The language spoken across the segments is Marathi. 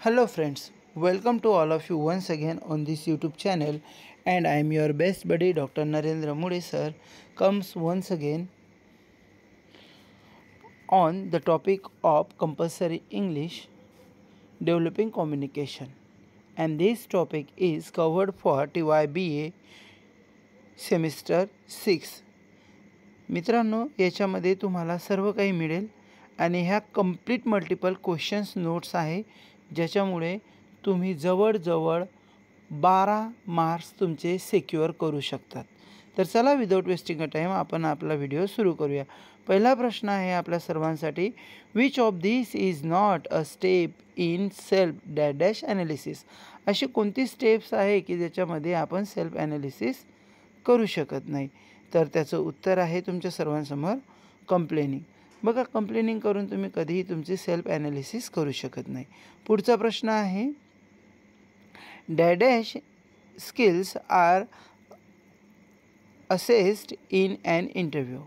Hello friends, welcome to all of you once again on this YouTube channel, and I am your best buddy Dr. Narendra Mode sir comes once again on the topic of compulsory English developing communication, and this topic is covered for TYBA semester 6. मित्रांनो, याच्यामध्ये तुम्हाला सर्व काही मिळेल आणि ह्या कंप्लीट मल्टिपल क्वेश्चन्स नोट्स आहे, ज्याच्यामुळे तुम्ही जवळजवळ 12 मार्क्स तुमचे सिक्युअर करू शकतात. तर चला विदाउट वेस्टिंग अ टाईम आपण आपला व्हिडिओ सुरू करूया. पहिला प्रश्न आहे आपल्या सर्वांसाठी, which of this is not a step in self dash analysis. अशी कोणती स्टेप्स आहे की ज्याच्यामध्ये आपण सेल्फ ॲनालिसिस करू शकत नाही. तर त्याचं उत्तर आहे तुमच्या सर्वांसमोर कंप्लेनिंग. बघा, कंप्लेनिंग करून तुम्ही कधीही तुमची सेल्फ ॲनालिसिस करू शकत नाही. पुढचा प्रश्न आहे, dash skills are assessed in an interview.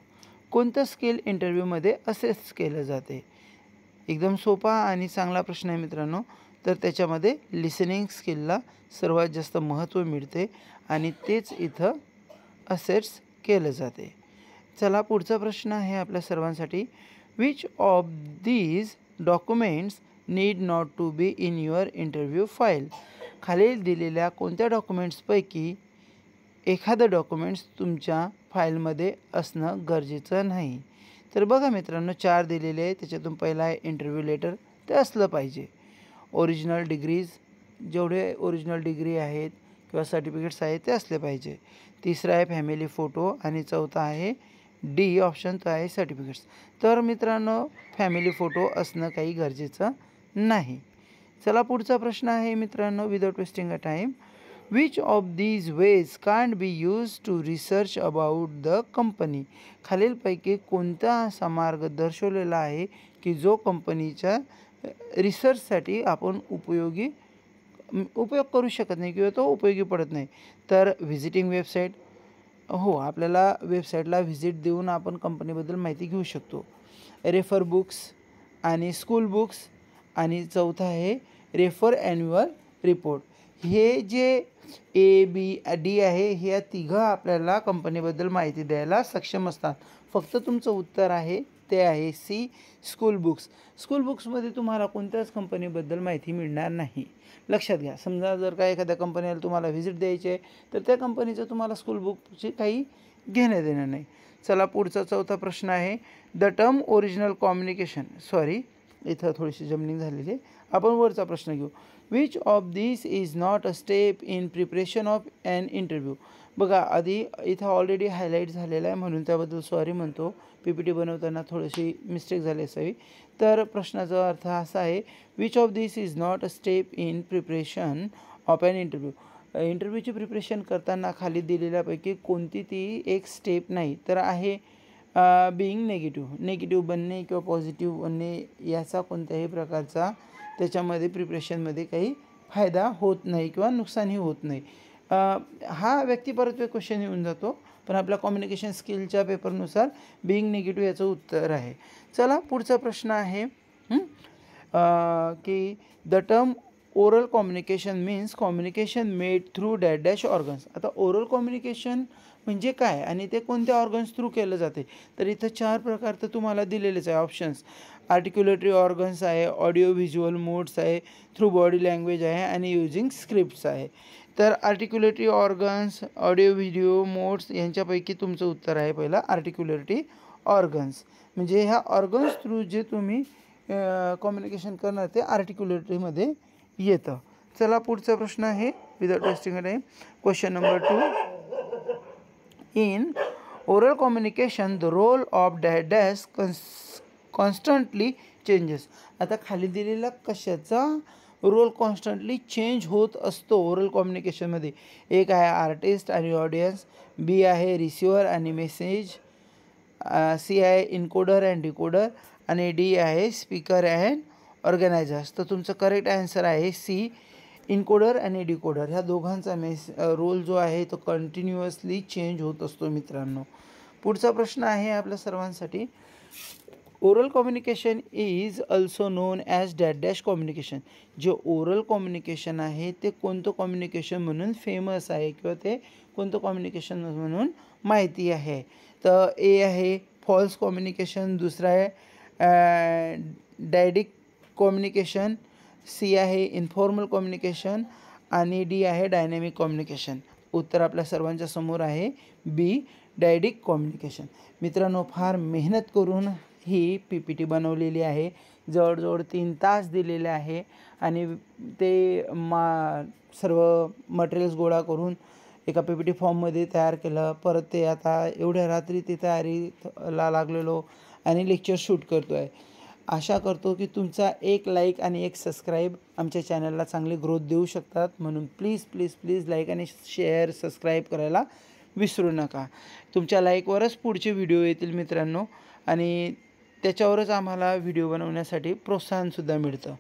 कोणतं स्किल इंटरव्ह्यूमध्ये असेस केलं जाते? एकदम सोपा आणि चांगला प्रश्न आहे मित्रांनो. तर त्याच्यामध्ये लिसनिंग स्किलला सर्वात जास्त महत्त्व मिळते आणि तेच इथं असेट्स केलं जाते. चला पुढचा प्रश्न आहे आपल्या सर्वांसाठी, which of these documents need not to be in your interview file. खालील दिलेल्या कोणत्या डॉक्युमेंट्सपैकी एखादं डॉक्युमेंट्स तुमच्या फाईलमध्ये असणं गरजेचं नाही. तर बघा मित्रांनो, 4 दिलेले आहे. त्याच्यातून पहिला आहे इंटरव्ह्यू लेटर, ते असलं पाहिजे. ओरिजिनल डिग्रीज, जेवढे ओरिजिनल डिग्री आहेत किंवा सर्टिफिकेट्स आहेत ते असले पाहिजे. तिसरा आहे फॅमिली फोटो आणि चौथा आहे डी ऑप्शन, तो आहे सर्टिफिकेट्स. तर मित्रांनो, फॅमिली फोटो असणं काही गरजेचं नाही. चला पुढचा प्रश्न आहे मित्रांनो, without wasting a time, which of these ways can't be use to research about the company. खालीलपैकी कोणता असा मार्ग दर्शवलेला आहे की जो कंपनीच्या रिसर्चसाठी आपण उपयोग करू शकत नाही किंवा तो उपयोगी पडत नाही? तर व्हिजिटिंग वेबसाईट, हो, आपल्याला वेबसाईटला व्हिजिट देऊन आपण कंपनीबद्दल माहिती घेऊ शकतो. रेफर बुक्स आणि स्कूल बुक्स आणि चौथा आहे रेफर ॲन्युअल रिपोर्ट. हे जे ABD आहे, हे तिघं आपल्याला कंपनीबद्दल माहिती द्यायला सक्षम असतात. फक्त तुमचं उत्तर आहे ते आहे सी, स्कूल बुक्स. स्कूल बुक्समध्ये तुम्हाला कोणत्याच कंपनीबद्दल माहिती मिळणार नाही. लक्षात घ्या, समजा जर का एखाद्या कंपनीला तुम्हाला व्हिजिट द्यायची आहे तर त्या कंपनीचं तुम्हाला स्कूल बुकची काही घेणं देणं नाही. चला पुढचा चौथा प्रश्न आहे, the term original communication, sorry इथं थोडीशी जमनिंग झालेली आहे. आपण वरचा प्रश्न घेऊ, which of this is not a step in preparation of an interview. बघा, आधी इथं ऑलरेडी हायलाईट झालेला आहे म्हणून त्याबद्दल सॉरी म्हणतो. PPT बनवताना थोडीशी मिस्टेक झाली असावी. तर प्रश्नाचा अर्थ असा आहे, which of this is not a step in preparation of an interview. इंटरव्ह्यूची प्रिपरेशन करताना खाली दिलेल्यापैकी कोणती ती एक स्टेप नाही. तर आहे बिईंग निगेटिव्ह बनणे किंवा पॉझिटिव्ह बनणे, याचा कोणत्याही प्रकारचा त्याच्यामध्ये प्रिपरेशनमध्ये काही फायदा होत नाही किंवा नुकसानही होत नाही. हा व्यक्तिपरत्वे क्वेश्चन येऊन जातो, पण आपल्या कम्युनिकेशन स्किलच्या पेपरनुसार बिईंग निगेटिव्ह याचं उत्तर आहे. चला पुढचा प्रश्न आहे की the term oral communication means communication made through dash organs. आता ओरल कम्युनिकेशन म्हणजे काय आणि ते कोणत्या ऑर्गन्स थ्रू केलं जाते? तर इथं 4 प्रकार तर तुम्हाला दिलेलेच आहे ऑप्शन्स. आर्टिक्युलेटरी ऑर्गन्स आहे, ऑडिओ व्हिज्युअल मोड्स आहे, थ्रू बॉडी लँग्वेज आहे आणि यूजिंग स्क्रिप्ट्स आहे. तर articulatory organs, audio video modes यांच्यापैकी तुमचं उत्तर आहे पहिला आर्टिक्युलेटरी ऑर्गन्स. म्हणजे ह्या ऑर्गन्स थ्रू जे तुम्ही कम्युनिकेशन करणार ते आर्टिक्युलेटरीमध्ये येतं. चला पुढचा प्रश्न आहे, without wasting time, question number 2, in oral communication the role of dash constantly changes. आता खाली दिलेला कशाचा रोल कॉन्स्टंटली चेंज होत असतो ओरल कम्युनिकेशनमध्ये? एक आहे आर्टिस्ट आणि ऑडियन्स, बी आहे रिसिव्हर आणि मेसेज, सी आहे इनकोडर अँड डिकोडर आणि डी आहे स्पीकर अँड ऑर्गनायझर्स. तर तुमचं करेक्ट आन्सर आहे सी, इनकोडर आणि डिकोडर. ह्या दोघांचा रोल जो आहे तो कंटिन्युअसली चेंज होत असतो मित्रांनो. पुढचा प्रश्न आहे आपल्या सर्वांसाठी, oral communication is also non as dash dash communication. जे ओरल कम्युनिकेशन आहे ते कोणतं कम्युनिकेशन म्हणून फेमस आहे किंवा ते कोणतं कम्युनिकेशन म्हणून माहिती आहे. तर ए आहे फॉल्स कम्युनिकेशन, दुसरा आहे डायडिक कम्युनिकेशन, सी आहे इन्फॉर्मल कम्युनिकेशन आणि डी आहे डायनॅमिक कम्युनिकेशन. उत्तर आपल्या सर्वांच्या समोर आहे बी डायडिक कम्युनिकेशन. मित्रांनो, फार मेहनत करून ही PPT बनवलेली आहे. जवळजवळ 3 तास दिलेले आहे आणि ते सर्व मटेरियल्स गोळा करून एका PPT फॉर्ममध्ये तयार केलं. परत ते आता एवढ्या रात्री ते तयारीला लागलेलो आणि लेक्चर शूट करतो आहे. आशा करतो की तुमचा एक लाईक आणि एक सबस्क्राईब आमच्या चॅनलला चांगली ग्रोथ देऊ शकतात. म्हणून प्लीज प्लीज प्लीज लाईक आणि शेअर सबस्क्राईब करायला विसरू नका. तुमच्या लाईकवरच पुढचे व्हिडिओ येतील मित्रांनो आणि त्याच्यावरच आम्हाला व्हिडिओ बनवण्यासाठी प्रोत्साहनसुद्धा मिळतं.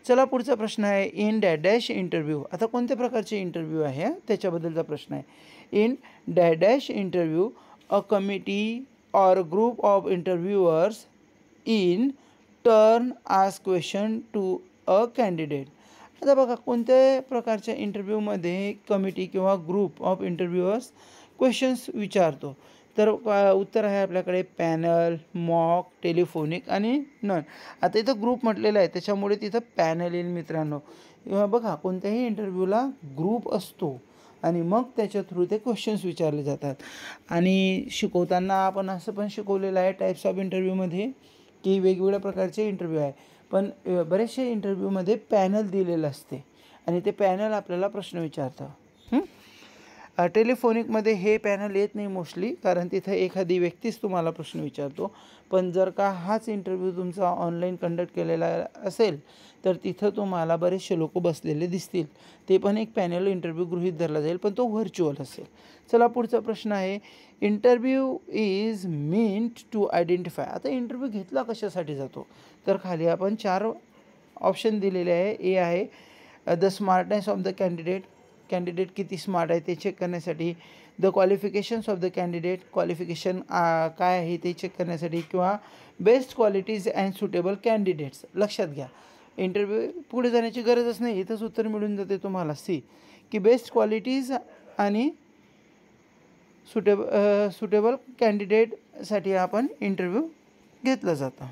चला पुढचा प्रश्न आहे इन डॅश डॅश इंटरव्ह्यू. आता कोणत्या प्रकारचे इंटरव्ह्यू आहे त्याच्याबद्दलचा प्रश्न आहे. In dash dash interview a committee or group of interviewers in turn ask question to a candidate. आता बघा कोणत्या प्रकारच्या इंटरव्ह्यूमध्ये कमिटी किंवा ग्रुप ऑफ इंटरव्ह्युअर्स क्वेश्चन्स विचारतो. तर उत्तर आहे आपल्याकडे पॅनल, मॉक, टेलिफोनिक आणि नन. आता इथं ग्रुप म्हटलेलं आहे त्याच्यामुळे तिथं पॅनल येईल मित्रांनो. बघा कोणत्याही इंटरव्ह्यूला ग्रुप असतो आणि मग त्याच्या थ्रू ते क्वेश्चन्स विचारले जातात. आणि शिकवताना आपण असं पण शिकवलेलं आहे टाईप्स ऑफ इंटरव्ह्यूमध्ये की वेगवेगळ्या प्रकारचे इंटरव्ह्यू आहे. पण बरेचसे इंटरव्ह्यूमध्ये पॅनल दिलेलं असते आणि ते पॅनल आपल्याला प्रश्न विचारतं. टेलिफोनिकमध्ये हे पॅनल येत नाही मोस्टली, कारण तिथं एखादी व्यक्तीच तुम्हाला प्रश्न विचारतो. पण जर का हाच इंटरव्ह्यू तुमचा ऑनलाईन कंडक्ट केलेला असेल तर तिथं तुम्हाला बरेचसे लोक बसलेले दिसतील. ते पण एक पॅनल इंटरव्ह्यू गृहीत धरला जाईल, पण तो व्हर्च्युअल असेल. चला पुढचा प्रश्न आहे interview is meant to identify. आता इंटरव्ह्यू घेतला कशासाठी जातो तर खाली आपण 4 ऑप्शन दिलेले आहे. ए आहे the smartness of the candidate किती स्मार्ट आहे ते चेक करण्यासाठी. The qualifications of the candidate, qualification काय आहे ते चेक करण्यासाठी. किंवा best qualities and suitable candidates. लक्षात घ्या इंटरव्ह्यू पुढे जाण्याची गरजच नाही, इथंच उत्तर मिळून जाते तुम्हाला. सी की बेस्ट क्वालिटीज आणि सुटेबल कॅन्डिडेटसाठी आपण इंटरव्ह्यू घेतलं जातं.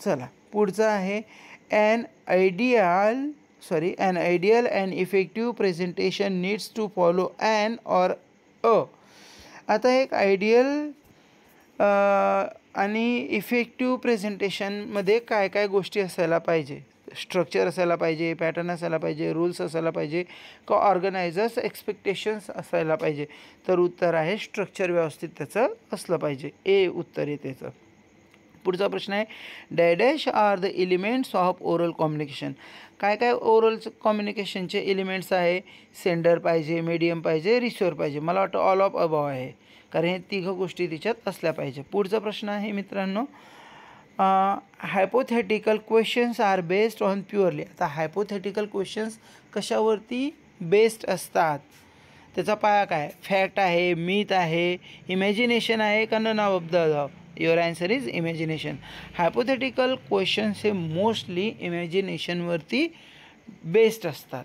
चला पुढचं आहे an ideal and effective presentation needs to follow an or a. आता एक आयडियल आणि इफेक्टिव्ह प्रेझेंटेशनमध्ये काय काय गोष्टी असायला पाहिजे. स्ट्रक्चर असायला पाहिजे, पॅटर्न असायला पाहिजे, रूल्स असायला पाहिजे का ऑर्गनायझर्स एक्सपेक्टेशन्स असायला पाहिजे. तर उत्तर आहे स्ट्रक्चर व्यवस्थित त्याचं असलं पाहिजे. ए उत्तर आहे त्याचं. पुढचा प्रश्न आहे dash are the elements of oral communication. काय काय ओरल कम्युनिकेशनचे एलिमेंट्स आहे. सेंडर पाहिजे, मीडियम पाहिजे, रिसिव्हर पाहिजे. मला वाटतं ऑल ऑफ अबाव आहे, कारण हे 3 गोष्टी तिच्यात असल्या पाहिजे. पुढचा प्रश्न आहे मित्रांनो hypothetical questions are based on purely. आता हायपोथेटिकल क्वेश्चन्स कशावरती बेस्ड असतात, त्याचा पाया काय. फॅक्ट आहे, मिथ आहे, इमॅजिनेशन आहे का none of the above. Your answer is imagination. Hypothetical questions हे मोस्टली इमॅजिनेशनवरती बेस्ड असतात.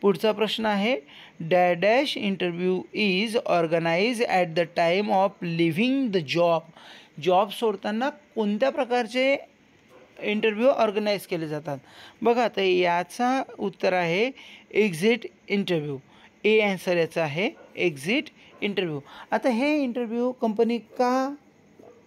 पुढचा प्रश्न आहे dash interview is organise at the time of leaving the job. Job सोडताना कोणत्या प्रकारचे इंटरव्ह्यू ऑर्गनाईज केले जातात. बघा तर याचा उत्तर आहे एक्झिट इंटरव्ह्यू. ए आन्सर याचा आहे एक्झिट इंटरव्ह्यू. आता हे इंटरव्ह्यू कंपनी का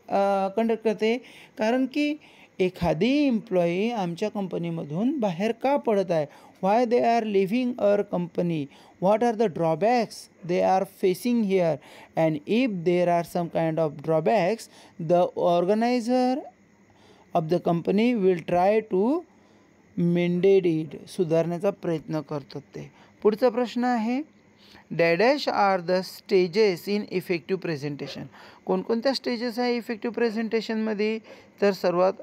कंडक्ट करते, कारण की एखादी एम्प्लॉई आमच्या कंपनीमधून बाहेर का पडत आहे. Why they are leaving our company, what are the drawbacks they are facing here, and if there are some kind of drawbacks the organiser of the company will try to mended it. सुधारण्याचा प्रयत्न करतात ते. पुढचा प्रश्न आहे dash are the stages in effective presentation. कोणकोणत्या स्टेजेस आहे इफेक्टिव्ह प्रेझेंटेशनमध्ये. तर सर्वात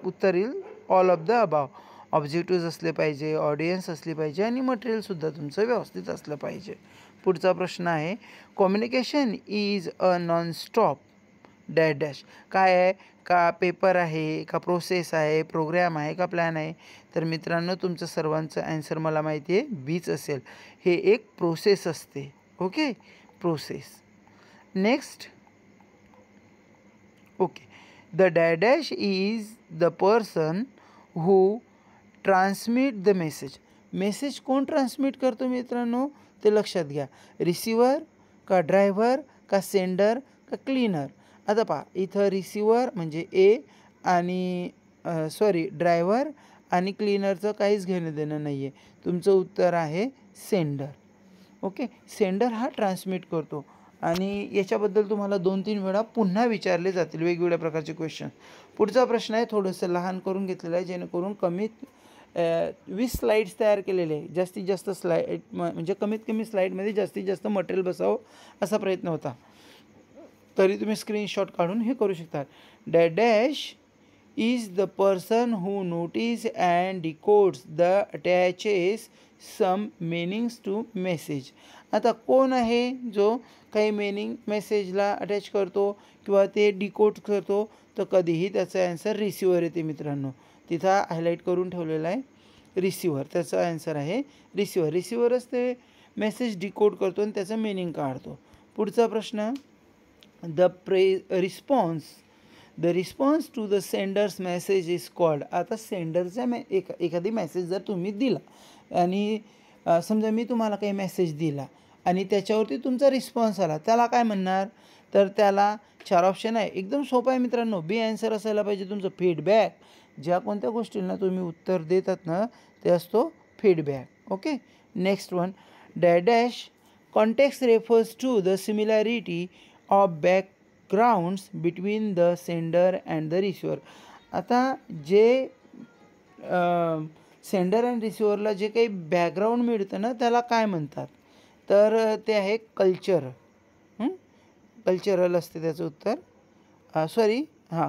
उत्तर येईल all of the above. Objectives असले पाहिजे, ऑडियन्स असली पाहिजे आणि मटेरियलसुद्धा तुमचं व्यवस्थित असलं पाहिजे. पुढचा प्रश्न आहे communication is a non stop dash dash. काय आहे, का पेपर आहे, का प्रोसेस आहे, प्रोग्रॅम आहे, का प्लॅन आहे? तर मित्रांनो तुमचं सर्वांचं ॲन्सर मला माहिती आहे बीच असेल. हे एक प्रोसेस असते. Okay, process. Next, okay, the dash is the person who transmit the message. Message कोण ट्रान्समिट करतो मित्रांनो ते लक्षात घ्या. रिसिवर का ड्रायव्हर का सेंडर का क्लीनर? आता पहा इथं रिसिवर म्हणजे ए आणि ड्रायव्हर आणि क्लीनरचं काहीच घेणं देणं नाही आहे. तुमचं उत्तर आहे सेंडर. ओके, सेंडर हा ट्रान्समिट करतो आणि याच्याबद्दल तुम्हाला 2-3 वेळा पुन्हा विचारले जातील वेगवेगळ्या प्रकारचे क्वेश्चन. पुढचा प्रश्न आहे थोडंसं लहान करून घेतलेलं आहे जेणेकरून 20 स्लाईड्स तयार केलेले आहे. जास्तीत जास्त स्लाईड म्हणजे कमीत कमी स्लाईडमध्ये जास्तीत जास्त मटेरियल बसावं असा प्रयत्न होता. तरी तुम्ही स्क्रीनशॉट काढून हे करू शकता. Dash is the person who notice and decodes the attaches some meanings to message. आता कोण आहे जो काही मिनिंग मेसेजला अटॅच करतो किंवा ते डिकोड करतो? तर कधीही त्याचा ॲन्सर रिसिवर येते मित्रांनो. तिथं हायलाईट करून ठेवलेला आहे रिसिवर. त्याचा ॲन्सर आहे रिसिवर. रिसिवरच ते मेसेज डिकोड करतो आणि त्याचं मिनिंग काढतो. पुढचा प्रश्न, the response to the sender's message is called. आता सेंडरचा एखादी मेसेज जर तुम्ही दिला आणि समजा मी तुम्हाला काही मेसेज दिला आणि त्याच्यावरती तुमचा रिस्पॉन्स आला, त्याला काय म्हणणार? तर त्याला 4 ऑप्शन आहे. एकदम सोपं आहे मित्रांनो. बी ॲन्सर असायला पाहिजे तुमचं फीडबॅक. ज्या कोणत्या गोष्टींना तुम्ही उत्तर देतात ना ते असतो feedback. Okay, next one, dash context refers to the similarity of backgrounds between the sender and the receiver. आता जे सेंडर अँड रिसिवरला जे काही बॅकग्राऊंड मिळतं ना त्याला काय म्हणतात? तर ते आहे कल्चर. कल्चरल असते त्याचं उत्तर.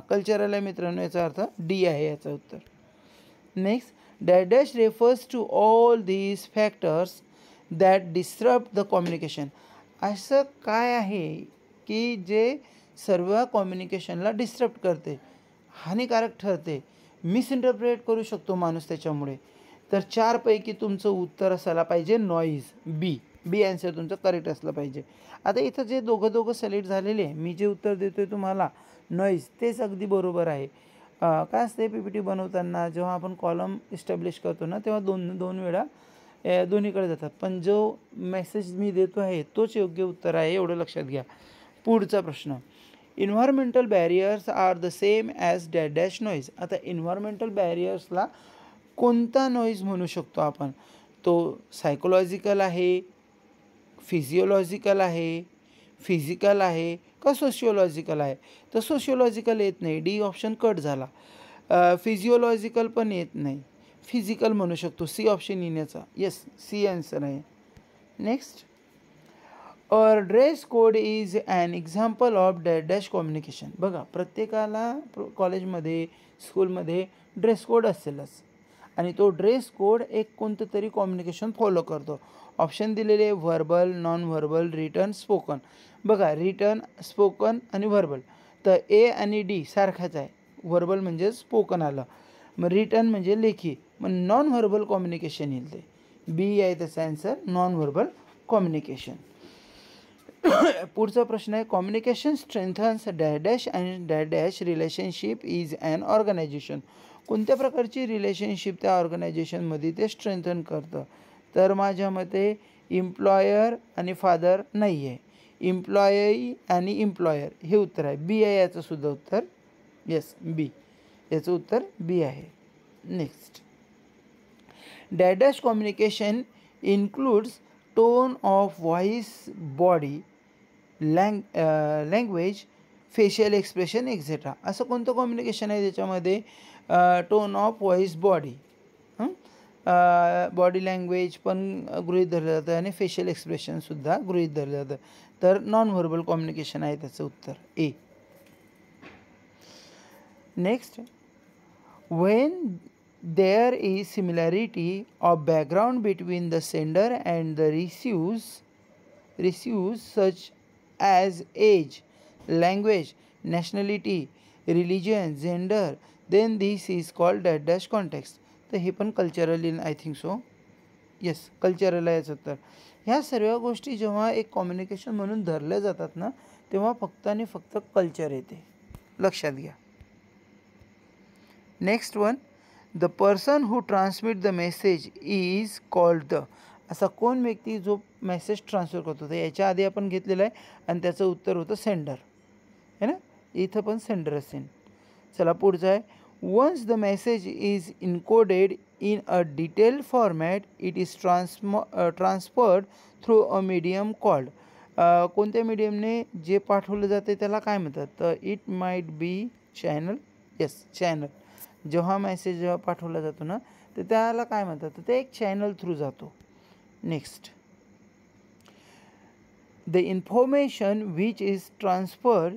कल्चरल आहे मित्रांनो, याचा अर्थ डी आहे याचं उत्तर. Next, dash refers to all these factors that disturb the communication. असं काय आहे की जे सर्व कम्युनिकेशनला डिस्टर्ब करते, हानिकारक ठरते, मिसइंटरप्रेट करू शकतो माणूस त्याच्यामुळे? तर 4 पैकी तुमचं उत्तर असायला पाहिजे नॉईज. बी ॲन्सर तुमचं करेक्ट असलं पाहिजे. आता इथं जे दोघं सिलेक्ट झालेले आहे, मी जे उत्तर देतो आहे तुम्हाला नॉईज, तेच अगदी बरोबर आहे. काय असते PPT बनवताना जेव्हा आपण कॉलम इस्टॅब्लिश करतो ना तेव्हा दोन वेळा दोन्हीकडे जातात, पण जो मेसेज मी देतो आहे तोच योग्य उत्तर आहे, एवढं लक्षात घ्या. पुढचा प्रश्न, environmental barriers are the same as dash noise. आता इन्व्हायरमेंटल बॅरियर्सला कोणता नॉईज म्हणू शकतो आपण? तो सायकोलॉजिकल आहे, फिजिओलॉजिकल आहे, फिजिकल आहे का सोशिओलॉजिकल आहे? तर सोशिओलॉजिकल येत नाही, डी ऑप्शन कट झाला. फिजिओलॉजिकल पण येत नाही, फिजिकल म्हणू शकतो, सी ऑप्शन येण्याचा. येस, सी आन्सर आहे. Next, our dress code is an example of dash communication. बघा प्रत्येकाला कॉलेजमध्ये स्कूलमध्ये ड्रेस कोड असेलच आणि तो ड्रेस कोड एक कोणतं तरी कम्युनिकेशन फॉलो करतो. ऑप्शन दिलेले verbal, non verbal, written, spoken. बघा रिटन, स्पोकन आणि व्हर्बल, तर ए आणि डी सारखाच आहे. व्हर्बल म्हणजे स्पोकन आलं, मग रिटन म्हणजे लेखी, मग नॉन व्हर्बल कम्युनिकेशन येईल. ते बी आहे त्याचा ॲन्सर, नॉन व्हर्बल कम्युनिकेशन. पुढचा प्रश्न आहे, communication strengthens dash and dash relationship is an organisation. कोणत्या प्रकारची रिलेशनशिप त्या ऑर्गनायझेशनमध्ये ते स्ट्रेंथन करतं? तर माझ्या मते इम्प्लॉयर आणि फादर नाही आहे, इम्प्लॉई आणि इम्प्लॉयर हे उत्तर आहे. बी आहे याचं सुद्धा उत्तर. येस, बी, याचं उत्तर बी आहे. Next, dash communication includes tone of voice, body language, facial expression etcetera. असं कोणतं कम्युनिकेशन आहे त्याच्यामध्ये? Tone of voice, body language पण गृहीत धरलं जातं आणि फेशियल एक्सप्रेशनसुद्धा गृहीत धरलं जातं. तर नॉन व्हर्बल कम्युनिकेशन आहे त्याचं उत्तर, A. Next, when there is similarity of background between the sender and the receives such as age, language, nationality, religion, gender, then this is called dash context. तर हे पण cultural in I think so, yes cultural आहे याचं. तर ह्या सर्व गोष्टी जेव्हा एक कम्युनिकेशन म्हणून धरल्या जातात ना, तेव्हा फक्त आणि फक्त कल्चर येते, लक्षात घ्या. Next one, the person who transmit the message is called the. असा कोण व्यक्ती जो मेसेज ट्रान्सफर करतो. तर याच्या आधी आपण घेतलेलं आहे आणि त्याचं उत्तर होतं सेंडर, है ना. इथं पण सेंडर असेल. चला पुढचं आहे, once the message is encoded in a detailed format it is transferred through a medium called. कोणत्या मीडियमने जे पाठवलं जाते त्याला काय म्हणतात. तर it might be channel, yes channel. जेव्हा मेसेज जेव्हा पाठवला जातो ना, तर त्याला काय म्हणतात, तर ते एक चॅनल थ्रू जातो. Next, the information which is transferred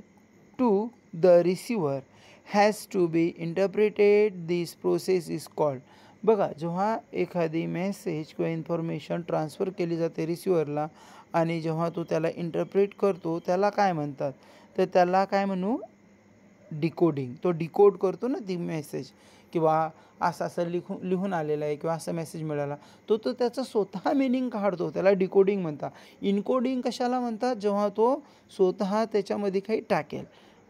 to the receiver has to be interpreted. This process is called. बघा, जेव्हा एखादी मेसेज किंवा इन्फॉर्मेशन ट्रान्सफर केली जाते रिसिव्हरला आणि जेव्हा तो त्याला इंटरप्रेट करतो त्याला काय म्हणतात, तर त्याला काय म्हणू, डिकोडिंग. तो डिकोड करतो ना ती मेसेज, किंवा असं असं लिहून आलेलं आहे किंवा असा मेसेज मिळाला, तो त्याचं स्वतः मिनिंग काढतो, त्याला डिकोडिंग म्हणतात. इनकोडिंग कशाला म्हणतात, जेव्हा तो स्वतः त्याच्यामध्ये काही टाकेल.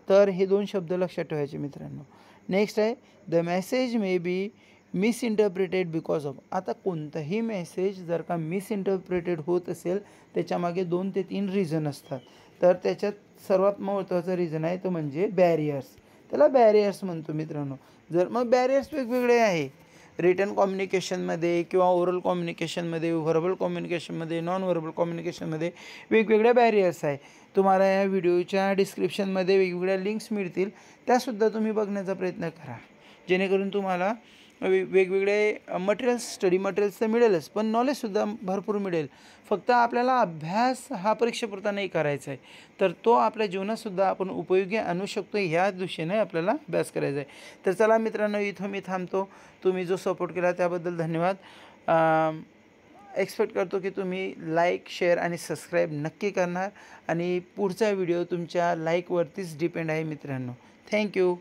तर हे दोन शब्द लक्षात ठेवायचे मित्रांनो. नेक्स्ट आहे, the message may be misinterpreted because of. आता कोणताही मेसेज जर का मिसइंटरप्रिटेड होत असेल त्याच्यामागे 2 ते 3 रिझन असतात. तर त्याच्यात सर्वात महत्त्वाचं रिझन आहे तो म्हणजे बॅरियर्स. त्याला बॅरियर्स म्हणतो मित्रांनो. जर मग बॅरियर्स वेगवेगळे आहे रिटन कम्युनिकेशनमध्ये किंवा ओरल कम्युनिकेशनमध्ये, व्हर्बल कम्युनिकेशनमध्ये, नॉन व्हर्बल कम्युनिकेशनमध्ये वेगवेगळ्या बॅरियर्स आहे. तुम्हाला या व्हिडिओच्या डिस्क्रिप्शनमध्ये वेगवेगळ्या लिंक्स मिळतील, त्यासुद्धा तुम्ही बघण्याचा प्रयत्न करा, जेणेकरून तुम्हाला वेगवेगळे मटेरियल्स, स्टडी मटेरियल्स तर मिळेलच, पण नॉलेजसुद्धा भरपूर मिळेल. फक्त आपल्याला अभ्यास हा परीक्षेपुरता नाही करायचा आहे, तर तो आपल्या जीवनातसुद्धा आपण उपयोगी आणू शकतो, ह्या दृष्टीने आपल्याला अभ्यास करायचा आहे. तर चला मित्रांनो, इथं मी थांबतो. तुम्ही जो सपोर्ट केला त्याबद्दल धन्यवाद. एक्सपेक्ट करतो की तुम्ही लाईक, शेअर आणि सबस्क्राईब नक्की करणार आणि पुढचा व्हिडिओ तुमच्या लाईकवरतीच डिपेंड आहे मित्रांनो. थँक्यू.